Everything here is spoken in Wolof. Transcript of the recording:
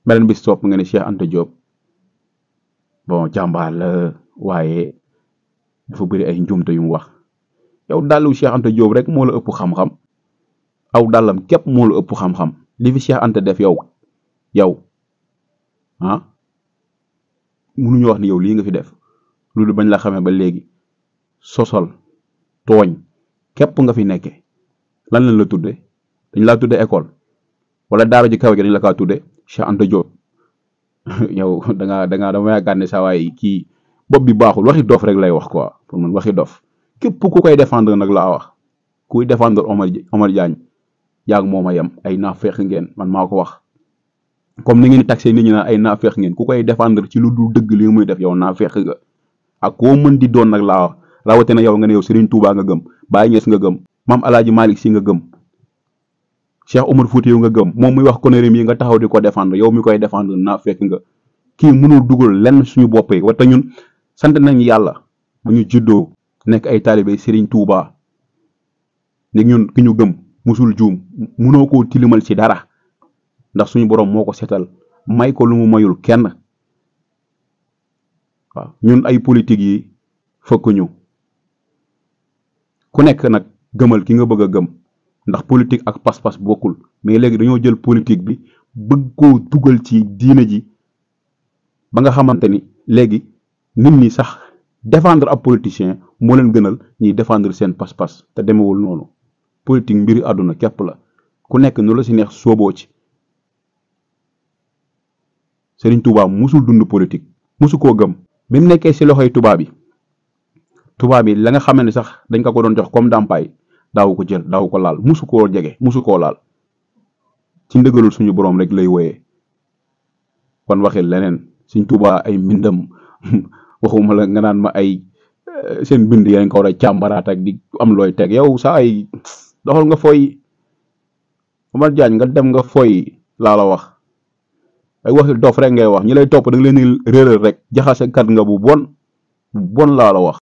beneen bis topp nga ne Cheikh Anta Diop bon jàmbaar la waaye dafa bëri ay njuumte yu mu wax yow dàllu Cheikh Anta Diop rek moo la ëpp xam-xam aw dàllam képp moo la ëpp xam-xam li fi Cheikh Anta def yow ah mënuñu wax ni yow lii nga fi def loolu bañ la xamee ba léegi sosol tooñ képp nga fi nekke lan lañ la tudde dañ laa tudde école wala daara ji kaw gi dañ la kaa tudde Cheikh Anta Diop yow dama yaakaar ne saa waay kii bopp bi baaxul waxi dof rek lay wax quoi pour man waxi dof képp ku koy défendre nag laa wax kuy défendre Omar Diagne yaag moom a yem ay naafeq ngeen man maa ko wax comme ni ngeen di taxé nit ñi naan ay naafeq ngeen ku koy défendre ci lu dul dëgg li muy def yow naafeq nga ak koo mën di doon nag laa wax rawatina yow nga ne yow Serigne Touba nga gëm Baye Niass nga gëm Maam Alaaji Malick Sy nga gëm Cheikh Omar Fouti yow nga gëm moom muy wax conneries yi nga taxaw di ko défendre yow mi koy défendre naafeq nga kii mënul dugal lenn suñu bopp yi wata ñun sant nañ yàlla bu ñu juddoo nekk ay taalibe Serigne Touba ni ñun ki ñu gëm musul juum munoo koo tilimal ci dara ndax suñu borom moo ko setal may ko lu mu mayul kenn waaw ñun ay politique yi fëkk ñu ku nekk nag gëmal ki nga bëgg a gëm ndax politique ak pas-pas bokkul mais léegi dañoo jël politique bi bëgg koo dugal ci diine ji ba nga xamante ni léegi nit ñi sax défendre ab politicien moo leen gënal ñuy défendre seen pas-pas te demewul noonu politique mbiri àdduna képp la ku nekk nu la si neex sooboo ci Serigne Touba musul dund politique musu koo gëm bi mu nekkee si loxoy tubaab yi la nga xam ne sax dañ ko doon jox comme dàmpaay daawu ko jël daawu ko laal musu koo jege musu koo laal ci ndëgalul suñu borom rek lay woyee kon waxi leneen Serigne Touba ay mbindam waxuma la nga naan ma ay seen bind yañ ko war a càmbaraat ak di am looy teg yow sa ay doxal nga fooy Omar Diagne nga dem nga fooy laa la wax ay waxi dof rek ngay wax ñi lay topp da nga leen di réeral rek jaxase kat nga bu bon laa la wax